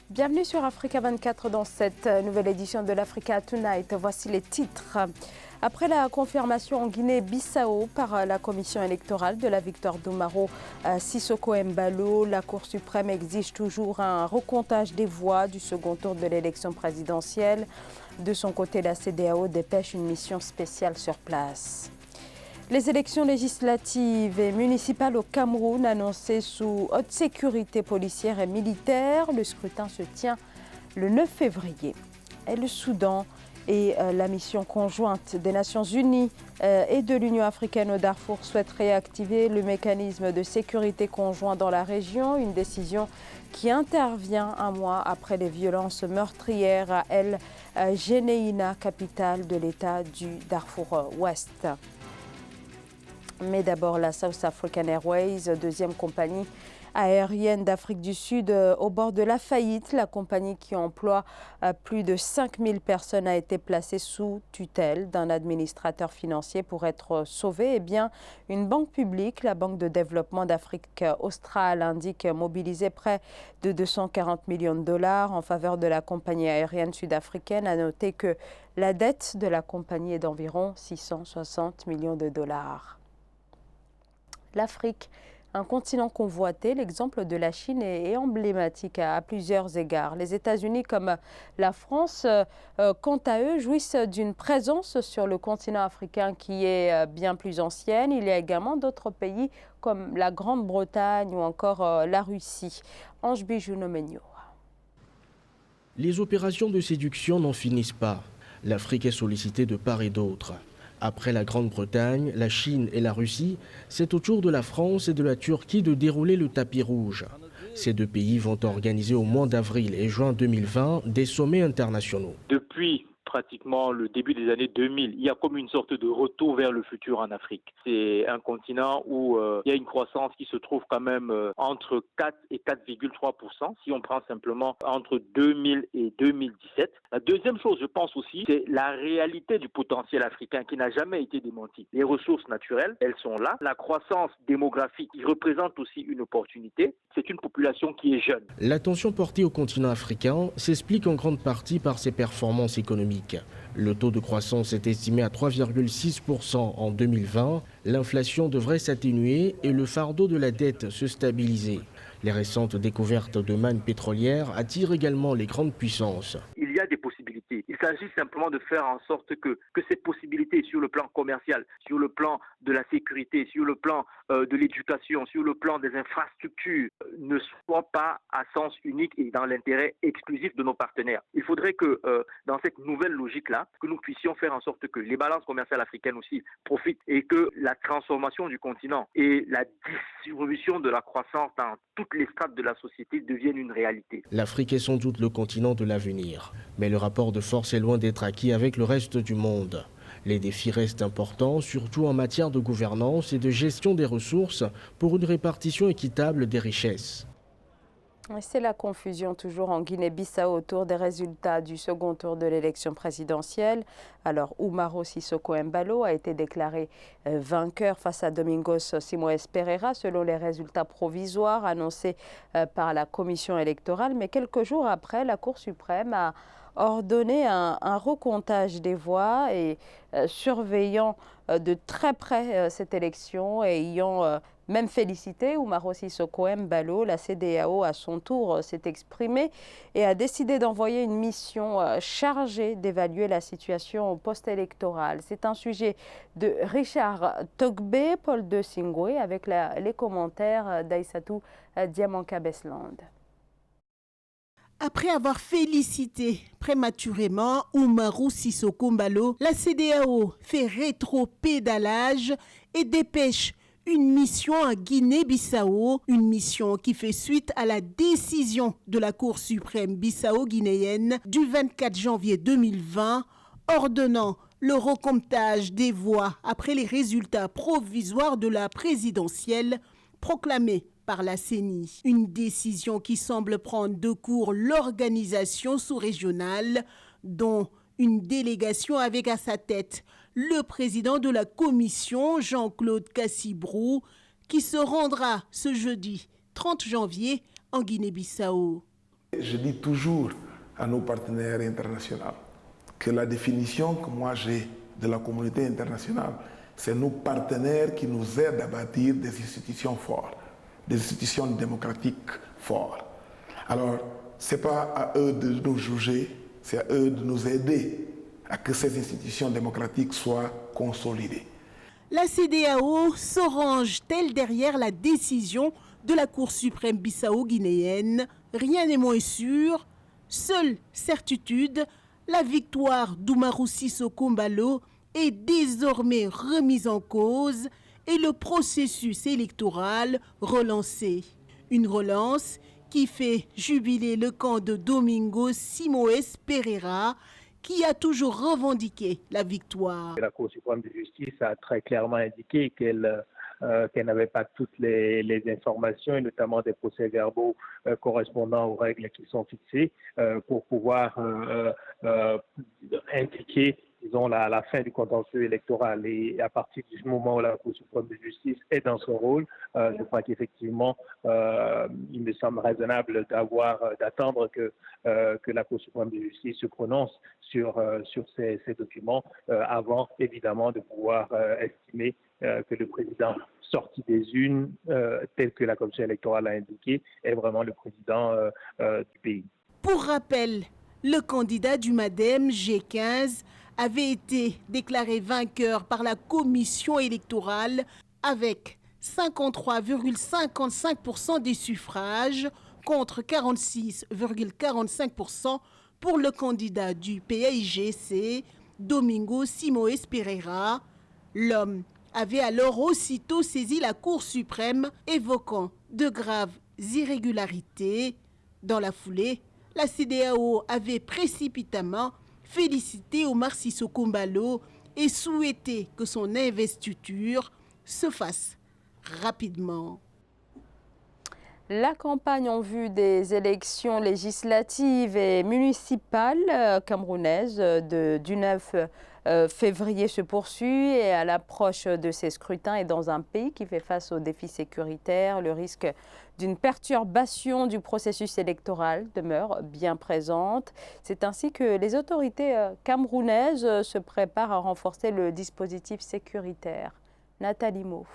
Bienvenue sur Africa 24 dans cette nouvelle édition de l'Africa Tonight. Voici les titres. Après la confirmation en Guinée-Bissau par la commission électorale de la victoire d'Umaro Sissoko Embalo, la Cour suprême exige toujours un recomptage des voix du second tour de l'élection présidentielle. De son côté, la CEDEAO dépêche une mission spéciale sur place. Les élections législatives et municipales au Cameroun annoncées sous haute sécurité policière et militaire. Le scrutin se tient le 9 février. Et le Soudan et la mission conjointe des Nations Unies et de l'Union africaine au Darfour souhaitent réactiver le mécanisme de sécurité conjoint dans la région. Une décision qui intervient un mois après les violences meurtrières à El Geneina, capitale de l'État du Darfour Ouest. Mais d'abord, la South African Airways, deuxième compagnie aérienne d'Afrique du Sud, au bord de la faillite. La compagnie qui emploie plus de 5000 personnes a été placée sous tutelle d'un administrateur financier pour être sauvée. Eh bien, une banque publique, la Banque de développement d'Afrique australe, indique mobiliser près de 240 millions de dollars en faveur de la compagnie aérienne sud-africaine. À noter que la dette de la compagnie est d'environ 660 millions de dollars. L'Afrique, un continent convoité, l'exemple de la Chine est emblématique à plusieurs égards. Les États-Unis comme la France, quant à eux, jouissent d'une présence sur le continent africain qui est bien plus ancienne. Il y a également d'autres pays comme la Grande-Bretagne ou encore la Russie. Ange Bijounomenio. Les opérations de séduction n'en finissent pas. L'Afrique est sollicitée de part et d'autre. Après la Grande-Bretagne, la Chine et la Russie, c'est au tour de la France et de la Turquie de dérouler le tapis rouge. Ces deux pays vont organiser au mois d'avril et juin 2020 des sommets internationaux. Depuis pratiquement le début des années 2000, il y a comme une sorte de retour vers le futur en Afrique. C'est un continent où il y a une croissance qui se trouve quand même entre 4 et 4,3%, si on prend simplement entre 2000 et 2017. La deuxième chose, je pense aussi, c'est la réalité du potentiel africain qui n'a jamais été démenti. Les ressources naturelles, elles sont là. La croissance démographique, qui représente aussi une opportunité. C'est une population qui est jeune. L'attention portée au continent africain s'explique en grande partie par ses performances économiques. Le taux de croissance est estimé à 3,6% en 2020. L'inflation devrait s'atténuer et le fardeau de la dette se stabiliser. Les récentes découvertes de mannes pétrolières attirent également les grandes puissances. Il y a des possibilités. Il s'agit simplement de faire en sorte que ces possibilités sur le plan commercial, sur le plan de la sécurité, sur le plan de l'éducation, sur le plan des infrastructures ne soient pas à sens unique et dans l'intérêt exclusif de nos partenaires. Il faudrait que dans cette nouvelle logique-là, que nous puissions faire en sorte que les balances commerciales africaines aussi profitent et que la transformation du continent et la distribution de la croissance dans toutes les strates de la société deviennent une réalité. L'Afrique est sans doute le continent de l'avenir. Mais le rapport de force est loin d'être acquis avec le reste du monde. Les défis restent importants, surtout en matière de gouvernance et de gestion des ressources pour une répartition équitable des richesses. C'est la confusion toujours en Guinée-Bissau autour des résultats du second tour de l'élection présidentielle. Alors, Umaro Sissoko Embalo a été déclaré vainqueur face à Domingos Simoes Pereira selon les résultats provisoires annoncés par la commission électorale. Mais quelques jours après, la Cour suprême a ordonné un recomptage des voix et surveillant de très près cette élection et ayant même félicité Umaro Sissoko Embalo, la CEDEAO à son tour s'est exprimée et a décidé d'envoyer une mission chargée d'évaluer la situation post-électorale. C'est un sujet de Richard Togbe, Paul de Singwe, avec les commentaires d'Aïssatou Diamanka-Besland. Après avoir félicité prématurément Umaro Sissoko Embalo, la CEDEAO fait rétro-pédalage et dépêche une mission à Guinée-Bissau, une mission qui fait suite à la décision de la Cour suprême bissau-guinéenne du 24 janvier 2020, ordonnant le recomptage des voix après les résultats provisoires de la présidentielle proclamés par la CENI. Une décision qui semble prendre de court l'organisation sous-régionale, dont une délégation avec à sa tête le président de la commission, Jean-Claude Cassibrou, qui se rendra ce jeudi 30 janvier en Guinée-Bissau. Je dis toujours à nos partenaires internationaux que la définition que moi j'ai de la communauté internationale, c'est nos partenaires qui nous aident à bâtir des institutions fortes, des institutions démocratiques fortes. Alors, ce n'est pas à eux de nous juger, c'est à eux de nous aider à que ces institutions démocratiques soient consolidées. La CEDEAO se range-t-elle derrière la décision de la Cour suprême bissau-guinéenne? Rien n'est moins sûr. Seule certitude, la victoire d'Oumarou Sissoko Embalo est désormais remise en cause et le processus électoral relancé. Une relance qui fait jubiler le camp de Domingos Simoes Pereira, qui a toujours revendiqué la victoire. La Cour suprême de justice a très clairement indiqué qu'elle n'avait pas toutes les informations, et notamment des procès-verbaux correspondant aux règles qui sont fixées, pour pouvoir indiquer, disons, la fin du contentieux électoral. Et à partir du moment où la Cour suprême de justice est dans son rôle, je crois qu'effectivement, il me semble raisonnable d'attendre que la Cour suprême de justice se prononce sur ces documents avant, évidemment, de pouvoir estimer que le président sorti des urnes, tel que la Commission électorale a indiqué, est vraiment le président du pays. Pour rappel, le candidat du MADEM G15 avait été déclaré vainqueur par la Commission électorale avec 53,55% des suffrages contre 46,45% pour le candidat du PAIGC, Domingos Simoes Pereira. L'homme avait alors aussitôt saisi la Cour suprême, évoquant de graves irrégularités. Dans la foulée, la CEDEAO avait précipitamment félicité Omar Sissoko Embalo et souhaité que son investiture se fasse rapidement. La campagne en vue des élections législatives et municipales camerounaises du 9 février se poursuit et à l'approche de ces scrutins et dans un pays qui fait face aux défis sécuritaires, le risque d'une perturbation du processus électoral demeure bien présente. C'est ainsi que les autorités camerounaises se préparent à renforcer le dispositif sécuritaire. Nathalie Mouf.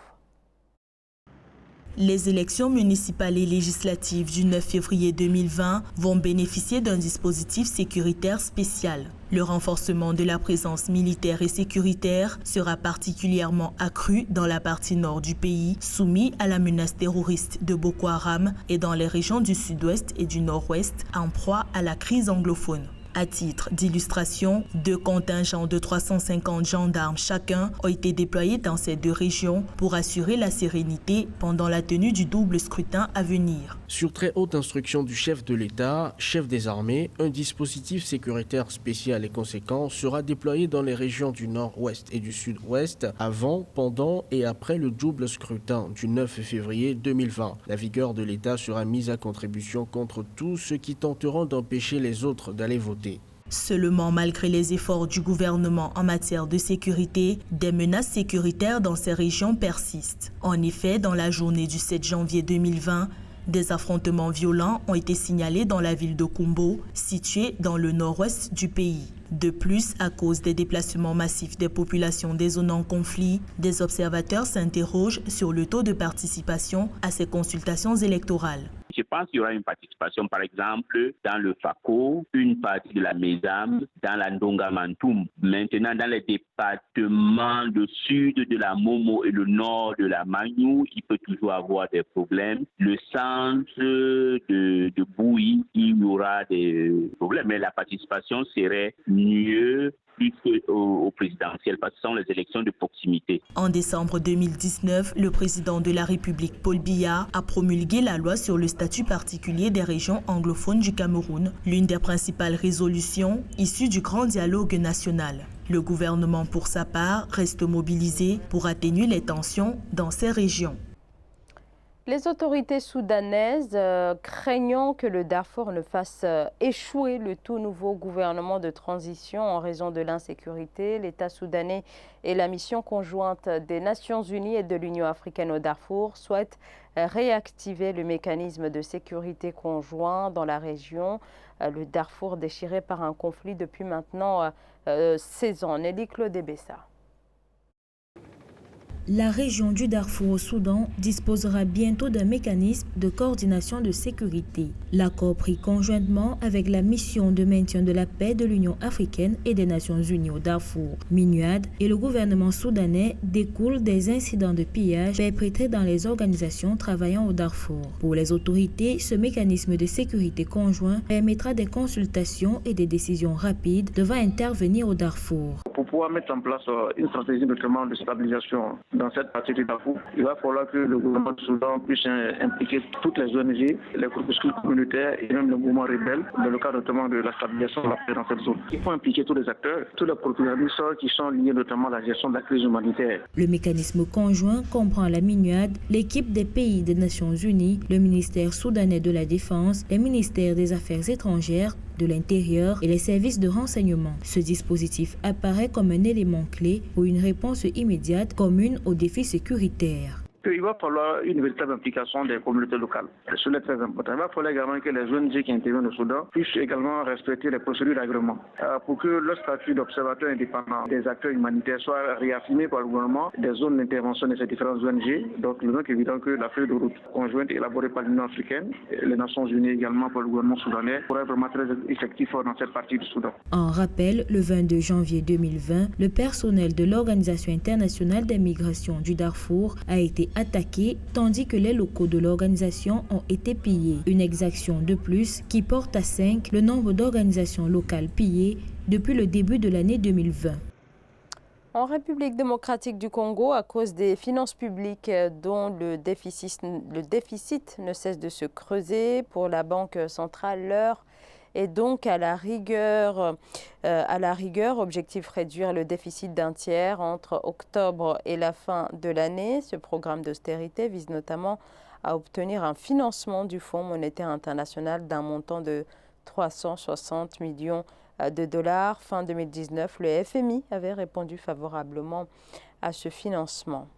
Les élections municipales et législatives du 9 février 2020 vont bénéficier d'un dispositif sécuritaire spécial. Le renforcement de la présence militaire et sécuritaire sera particulièrement accru dans la partie nord du pays, soumis à la menace terroriste de Boko Haram, et dans les régions du sud-ouest et du nord-ouest, en proie à la crise anglophone. À titre d'illustration, 2 contingents de 350 gendarmes chacun ont été déployés dans ces 2 régions pour assurer la sérénité pendant la tenue du double scrutin à venir. Sur très haute instruction du chef de l'État, chef des armées, un dispositif sécuritaire spécial et conséquent sera déployé dans les régions du nord-ouest et du sud-ouest avant, pendant et après le double scrutin du 9 février 2020. La vigueur de l'État sera mise à contribution contre tous ceux qui tenteront d'empêcher les autres d'aller voter. Seulement, malgré les efforts du gouvernement en matière de sécurité, des menaces sécuritaires dans ces régions persistent. En effet, dans la journée du 7 janvier 2020, des affrontements violents ont été signalés dans la ville de Kumbo, située dans le nord-ouest du pays. De plus, à cause des déplacements massifs des populations des zones en conflit, des observateurs s'interrogent sur le taux de participation à ces consultations électorales. Je pense qu'il y aura une participation, par exemple, dans le Fako, une partie de la Mesam, dans la Ndonga-Mantoum. Maintenant, dans les départements du sud de la Momo et le nord de la Magnou, il peut toujours avoir des problèmes. Le centre de Bouy, il y aura des problèmes, mais la participation serait mieux plus qu'au présidentiel, parce que ce sont les élections de proximité. En décembre 2019, le président de la République, Paul Biya, a promulgué la loi sur le statut particulier des régions anglophones du Cameroun, l'une des principales résolutions issues du grand dialogue national. Le gouvernement, pour sa part, reste mobilisé pour atténuer les tensions dans ces régions. Les autorités soudanaises craignant que le Darfour ne fasse échouer le tout nouveau gouvernement de transition en raison de l'insécurité, l'État soudanais et la mission conjointe des Nations Unies et de l'Union africaine au Darfour souhaitent réactiver le mécanisme de sécurité conjoint dans la région. Le Darfour déchiré par un conflit depuis maintenant 16 ans. Nelly Claude Bessa. La région du Darfour au Soudan disposera bientôt d'un mécanisme de coordination de sécurité. L'accord pris conjointement avec la mission de maintien de la paix de l'Union africaine et des Nations unies au Darfour, MINUAD, et le gouvernement soudanais découle des incidents de pillage perpétrés dans les organisations travaillant au Darfour. Pour les autorités, ce mécanisme de sécurité conjoint permettra des consultations et des décisions rapides devant intervenir au Darfour. Pour pouvoir mettre en place une stratégie notamment de stabilisation dans cette partie du Darfour, il va falloir que le gouvernement du Soudan puisse impliquer toutes les ONG, les groupuscules communautaires et même le mouvement rebelle dans le cadre notamment de la stabilisation de la paix dans cette zone. Il faut impliquer tous les acteurs, tous les protagonistes qui sont liés notamment à la gestion de la crise humanitaire. Le mécanisme conjoint comprend la MINUAD, l'équipe des pays des Nations Unies, le ministère soudanais de la Défense, les ministères des Affaires étrangères, de l'Intérieur et les services de renseignement. Ce dispositif apparaît comme un élément clé pour une réponse immédiate commune aux défis sécuritaires. Il va falloir une véritable implication des communautés locales. C'est très important. Il va falloir également que les ONG qui interviennent au Soudan puissent également respecter les procédures d'agrément pour que le statut d'observateur indépendant des acteurs humanitaires soit réaffirmé par le gouvernement des zones d'intervention de ces différentes ONG. Donc, il est donc évident que la feuille de route conjointe élaborée par l'Union africaine, les Nations unies également par le gouvernement soudanais, pourrait être vraiment très effectif dans cette partie du Soudan. En rappel, le 22 janvier 2020, le personnel de l'Organisation internationale des migrations du Darfour a été attaqués, tandis que les locaux de l'organisation ont été pillés. Une exaction de plus qui porte à 5 le nombre d'organisations locales pillées depuis le début de l'année 2020. En République démocratique du Congo, à cause des finances publiques dont le déficit ne cesse de se creuser pour la Banque centrale, l'heure est donc à la rigueur, objectif réduire le déficit d'un tiers entre octobre et la fin de l'année. Ce programme d'austérité vise notamment à obtenir un financement du Fonds monétaire international d'un montant de 360 millions de dollars. Fin 2019, le FMI avait répondu favorablement à ce financement.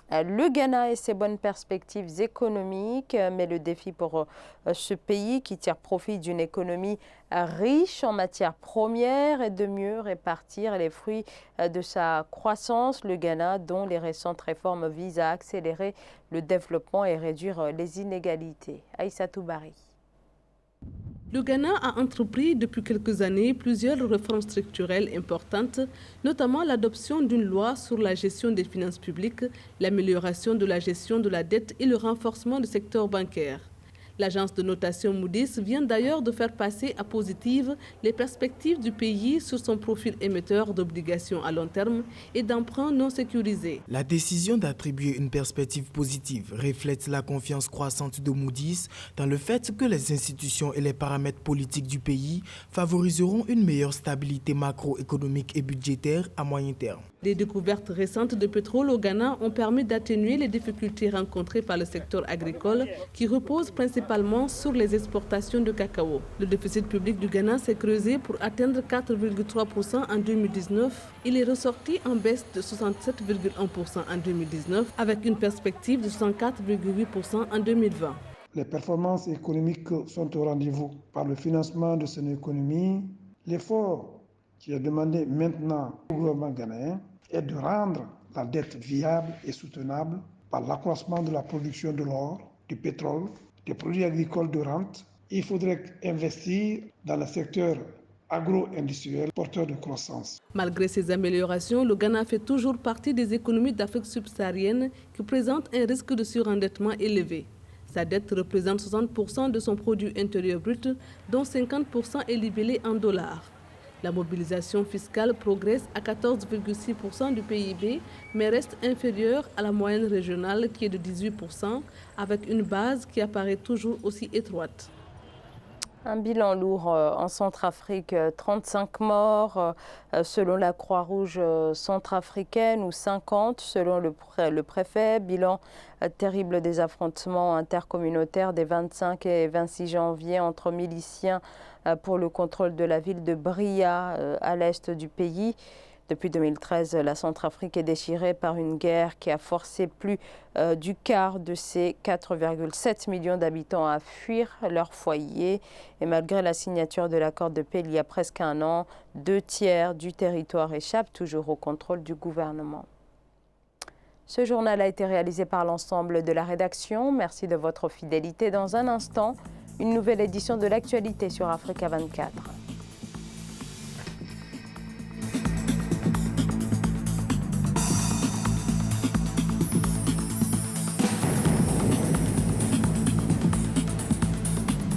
Le Ghana et ses bonnes perspectives économiques, mais le défi pour ce pays qui tire profit d'une économie riche en matières premières est de mieux répartir les fruits de sa croissance. Le Ghana, dont les récentes réformes visent à accélérer le développement et réduire les inégalités. Aïssatou Bari. Le Ghana a entrepris depuis quelques années plusieurs réformes structurelles importantes, notamment l'adoption d'une loi sur la gestion des finances publiques, l'amélioration de la gestion de la dette et le renforcement du secteur bancaire. L'agence de notation Moody's vient d'ailleurs de faire passer à positive les perspectives du pays sur son profil émetteur d'obligations à long terme et d'emprunts non sécurisés. La décision d'attribuer une perspective positive reflète la confiance croissante de Moody's dans le fait que les institutions et les paramètres politiques du pays favoriseront une meilleure stabilité macroéconomique et budgétaire à moyen terme. Les découvertes récentes de pétrole au Ghana ont permis d'atténuer les difficultés rencontrées par le secteur agricole qui repose principalement sur les exportations de cacao. Le déficit public du Ghana s'est creusé pour atteindre 4,3% en 2019. Il est ressorti en baisse de 67,1% en 2019 avec une perspective de 64,8% en 2020. Les performances économiques sont au rendez-vous. Par le financement de son économie, l'effort qui est demandé maintenant au gouvernement ghanéen est de rendre la dette viable et soutenable par l'accroissement de la production de l'or, du pétrole, des produits agricoles de rente. Il faudrait investir dans le secteur agro-industriel porteur de croissance. Malgré ces améliorations, le Ghana fait toujours partie des économies d'Afrique subsaharienne qui présentent un risque de surendettement élevé. Sa dette représente 60% de son produit intérieur brut, dont 50% est libellé en dollars. La mobilisation fiscale progresse à 14,6% du PIB, mais reste inférieure à la moyenne régionale qui est de 18%, avec une base qui apparaît toujours aussi étroite. Un bilan lourd en Centrafrique, 35 morts selon la Croix-Rouge centrafricaine ou 50 selon le préfet. Bilan terrible des affrontements intercommunautaires des 25 et 26 janvier entre miliciens pour le contrôle de la ville de Bria à l'est du pays. Depuis 2013, la Centrafrique est déchirée par une guerre qui a forcé plus du quart de ses 4,7 millions d'habitants à fuir leur foyer. Et malgré la signature de l'accord de paix il y a presque un an, 2/3 du territoire échappent toujours au contrôle du gouvernement. Ce journal a été réalisé par l'ensemble de la rédaction. Merci de votre fidélité. Dans un instant, une nouvelle édition de l'actualité sur Africa 24.